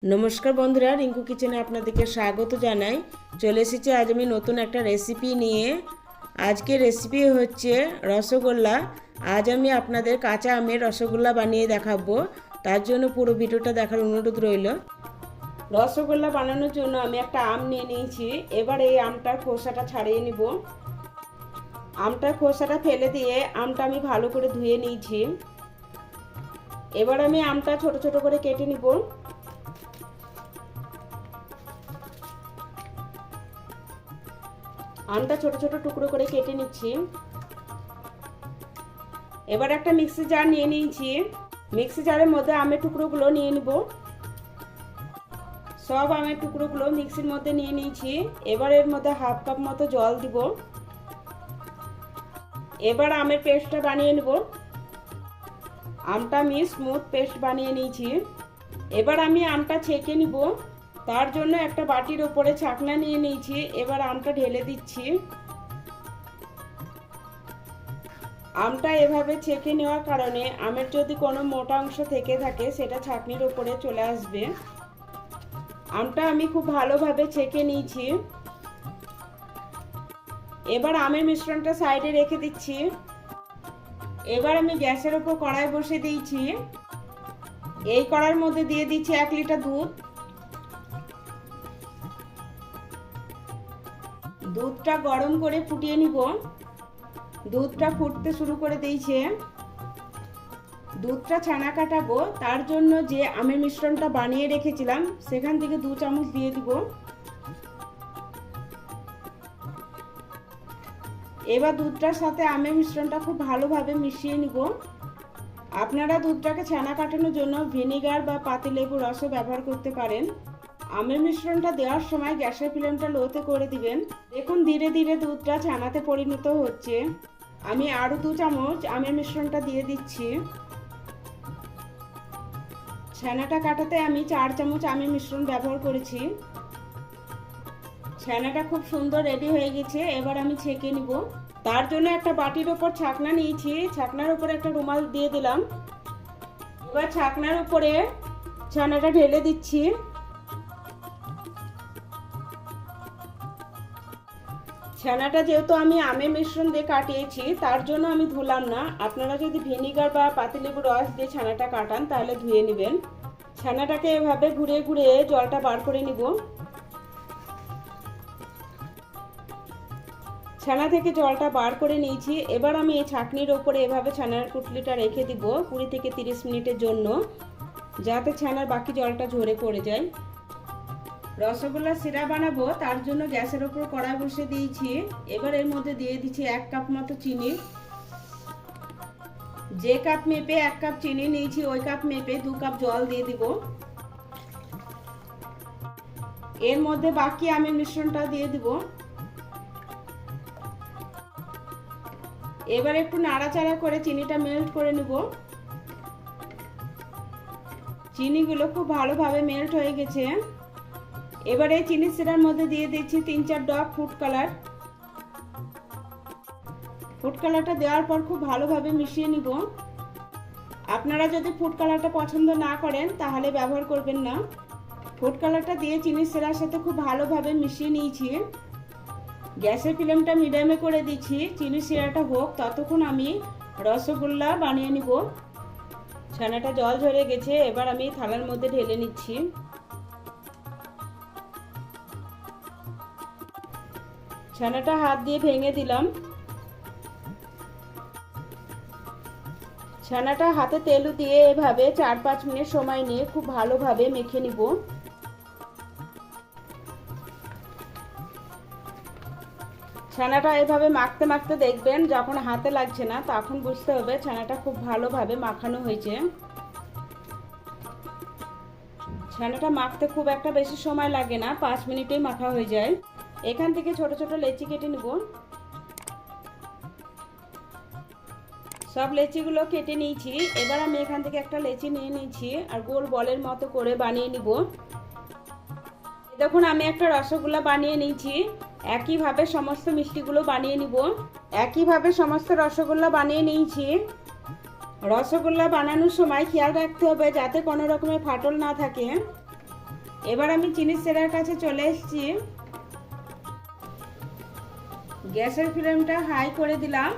নমস্কার বন্ধুরা, রিঙ্কু কিচেনে আপনাদেরকে স্বাগত জানাই। চলে এসেছি আজ আমি নতুন একটা রেসিপি নিয়ে। আজকে রেসিপি হচ্ছে রসগোল্লা। আজ আমি আপনাদের কাঁচা আমের রসগোল্লা বানিয়ে দেখাবো। তার জন্য পুরো ভিডিওটা দেখার অনুরোধ রইল। রসগোল্লা বানানোর জন্য আমি একটা আম নিয়ে নিয়েছি। এবার এই আমটার খোসাটা ছাড়িয়ে নিব। আমটার খোসাটা ফেলে দিয়ে আমটা আমি ভালো করে ধুয়ে নিয়েছি। এবার আমি আমটা ছোট ছোট করে কেটে নিব। আমটা ছোট ছোট টুকরো করে কেটে নিচ্ছি। এবার একটা মিক্সি জার নিয়ে নিয়েছি। মিক্সি জারের মধ্যে আমের টুকরোগুলো নিয়ে নিব। সব আমের টুকরোগুলো মিক্সির মধ্যে নিয়ে নিয়েছি। এবার এর মধ্যে হাফ কাপ মতো জল দিব। এবার আমের পেস্টটা বানিয়ে নেব। আমটা আমি স্মুথ পেস্ট বানিয়ে নিয়েছি। এবার আমি আমটা ছেঁকে নিব। তার জন্য একটা বাটির উপরে ছাকনা নিয়ে নিয়েছি। এবার আমটা ঢেলে দিচ্ছি। আমটা এভাবে ছেঁকে নেওয়ার কারণে আমের যদি কোনো মোটা অংশ থেকে থাকে সেটা ছাকনির উপরে চলে আসবে। আমটা আমি খুব ভালোভাবে ছেঁকে নিয়েছি। এবার আমের মিশ্রণটা সাইডে রেখে দিচ্ছি। এবার আমি গ্যাসের উপর কড়াই বসিয়ে দিয়েছি। এই কড়াইয়ের মধ্যে দিয়ে দিচ্ছি 1 লিটার দুধ। দুধটা গরম করে ফুটিয়ে নিব। দুধটা ফুটতে শুরু করে দিয়েছে। দুধটা ছানা কাটাবো, তার জন্য যে আমের মিশ্রণটা বানিয়ে রেখেছিলাম সেখান থেকে 2 চামচ দিয়ে দিব। এবার দুধটার সাথে আমের মিশ্রণটা খুব ভালোভাবে মিশিয়ে নিব। আপনারা দুধটাকে ছানা কাটানোর জন্য ভিনেগার বা পাতিলেবুর রসও ব্যবহার করতে পারেন। আমের মিশ্রণটা দেওয়ার সময় গ্যাসের ফ্লেমটা লোতে করে দিবেন। দেখুন ধীরে ধীরে দুধটা ছানাতে পরিণত হচ্ছে। আমি আরও 2 চামচ আমের মিশ্রণটা দিয়ে দিচ্ছি। ছানাটা কাটাতে আমি 4 চামচ আমের মিশ্রণ ব্যবহার করেছি। ছানাটা খুব সুন্দর রেডি হয়ে গেছে। এবার আমি ছেঁকে নিব। তার জন্য একটা বাটির ওপর ছাকনা নিয়েছি। ছাকনার উপরে একটা রুমাল দিয়ে দিলাম। এবার ছাকনার উপরে ছানাটা ঢেলে দিচ্ছি। ছানাটা যেহেতু আমি আমের মিশ্রণ দিয়ে কাটিয়েছি তার জন্য আমি ধুলাম না। আপনারা যদি ভিনেগার বা পাতিলেবুর রস দিয়ে ছানাটা কাটান তাহলে ধুয়ে নেবেন। ছানাটাকে এভাবে ঘুরিয়ে ঘুরিয়ে জলটা বার করে নিব। ছানা থেকে জলটা বার করে নিয়েছি। এবার আমি এই ছাঁকনির ওপরে এভাবে ছানার পুটলিটা রেখে দিব 20 থেকে 30 মিনিটের জন্য, যাতে ছানার বাকি জলটা ঝরে পড়ে যায়। রসগোল্লা সিরা বানাবো, তার জন্য গ্যাসের ওপর কড়াই বসিয়ে দিয়েছি। এবার এর মধ্যে দিয়ে দিচ্ছি 1 কাপ মতো চিনি। যে কাপ মেপে 1 কাপ চিনি নিয়েছি ওই কাপ মেপে 2 কাপ জল দিয়ে দিব। এর মধ্যে বাকি আমের মিশ্রণটা দিয়ে দিব। এবার একটু নাড়াচাড়া করে চিনিটা মেল্ট করে নিব। চিনিগুলো খুব ভালোভাবে মেল্ট হয়ে গেছে। এবার এই চিনি সিরার মধ্যে দিয়ে দিচ্ছি 3-4 ড্রপ ফুড কালার। ফুড কালারটা দেওয়ার পর খুব ভালোভাবে মিশিয়ে নিব। আপনারা যদি ফুড কালারটা পছন্দ না করেন তাহলে ব্যবহার করবেন না। ফুড কালারটা দিয়ে চিনি সিরার সাথে খুব ভালোভাবে মিশিয়ে নিয়েছি। গ্যাসের ফ্লেমটা মিডিয়ামে করে দিচ্ছি। চিনি সিরাটা হোক, ততক্ষণ আমি রসগোল্লা বানিয়ে নিব। ছানাটা জল ঝরে গেছে। এবার আমি থালার মধ্যে ঢেলে নিচ্ছি। ছানাটা হাত দিয়ে ভেঙে দিলাম। ছানাটা হাতে তেল দিয়ে এভাবে 4-5 মিনিট সময় নিয়ে খুব ভালোভাবে মেখে নিব। ছানাটা এভাবে মাখতে মাখতে দেখবেন যখন হাতে লাগছে না তখন বুঝতে হবে ছানাটা খুব ভালোভাবে মাখানো হয়েছে। ছানাটা মাখতে খুব একটা বেশি সময় লাগে না, 5 মিনিটেই মাখা হয়ে যায়। এখান থেকে ছোট ছোট লেচি কেটে নেব। সব লেচিগুলো কেটে নিয়েছি। এবার আমি এখান থেকে একটা লেচি নিয়ে নিয়েছি আর গোল বলের মতো করে বানিয়ে নিব। দেখুন আমি একটা রসগোল্লা বানিয়ে নিয়েছি। একইভাবে সমস্ত মিষ্টিগুলো বানিয়ে নিব। একইভাবে সমস্ত রসগোল্লা বানিয়ে নিয়েছি। রসগোল্লা বানানোর সময় খেয়াল রাখতে হবে যাতে কোনো রকমের ফাটল না থাকে। এবার আমি চিনি শিরার কাছে চলে এসেছি। গ্যাসের ফ্লেমটা হাই করে দিলাম।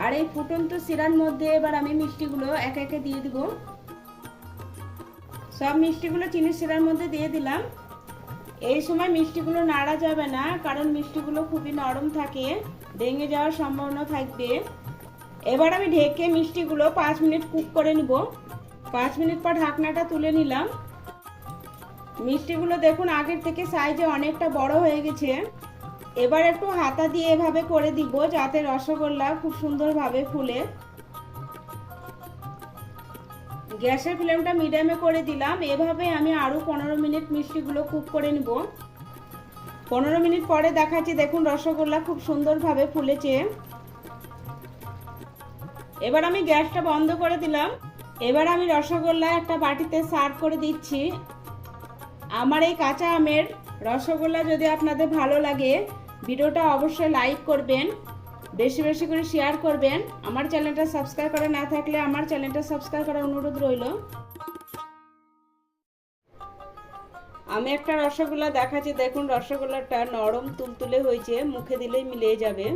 আর এই ফুটন্ত শিরার মধ্যে এবার আমি মিষ্টিগুলো একে একে দিয়ে দিব। সব মিষ্টিগুলো চিনি শিরার মধ্যে দিয়ে দিলাম। এই সময় মিষ্টিগুলো নাড়া যাবে না, কারণ মিষ্টিগুলো খুবই নরম থাকে, ভেঙে যাওয়ার সম্ভাবনা থাকবে। এবার আমি ঢেকে মিষ্টিগুলো 5 মিনিট কুক করে নিব। 5 মিনিট পর ঢাকনাটা তুলে নিলাম। মিষ্টিগুলো দেখুন আগের থেকে সাইজে অনেকটা বড় হয়ে গেছে। এবার একটু হাতা দিয়ে এভাবে করে দিব যাতে রসগোল্লা খুব সুন্দরভাবে ফুলে। গ্যাসের ফ্লেমটা মিডিয়ামে করে দিলাম। এভাবে আমি আরও 15 মিনিট মিষ্টিগুলো কুক করে নিব। 15 মিনিট পরে দেখাচ্ছি, দেখুন রসগোল্লা খুব সুন্দরভাবে ফুলেছে। এবার আমি গ্যাসটা বন্ধ করে দিলাম। এবার আমি রসগোল্লা একটা বাটিতে সার্ভ করে দিচ্ছি। আমার এই কাঁচা আমের রসগোল্লা যদি আপনাদের ভালো লাগে, ভিডিওটা অবশ্যই লাইক করবেন, বেশি বেশি করে শেয়ার করবেন। আমার চ্যানেলটা সাবস্ক্রাইব করা না থাকলে আমার চ্যানেলটা সাবস্ক্রাইব করার অনুরোধ রইল। আমি একটা রসগোল্লা দেখাচ্ছি, দেখুন রসগোল্লাটা নরম তুলতুলে হয়েছে, মুখে দিলেই মিলিয়ে যাবে।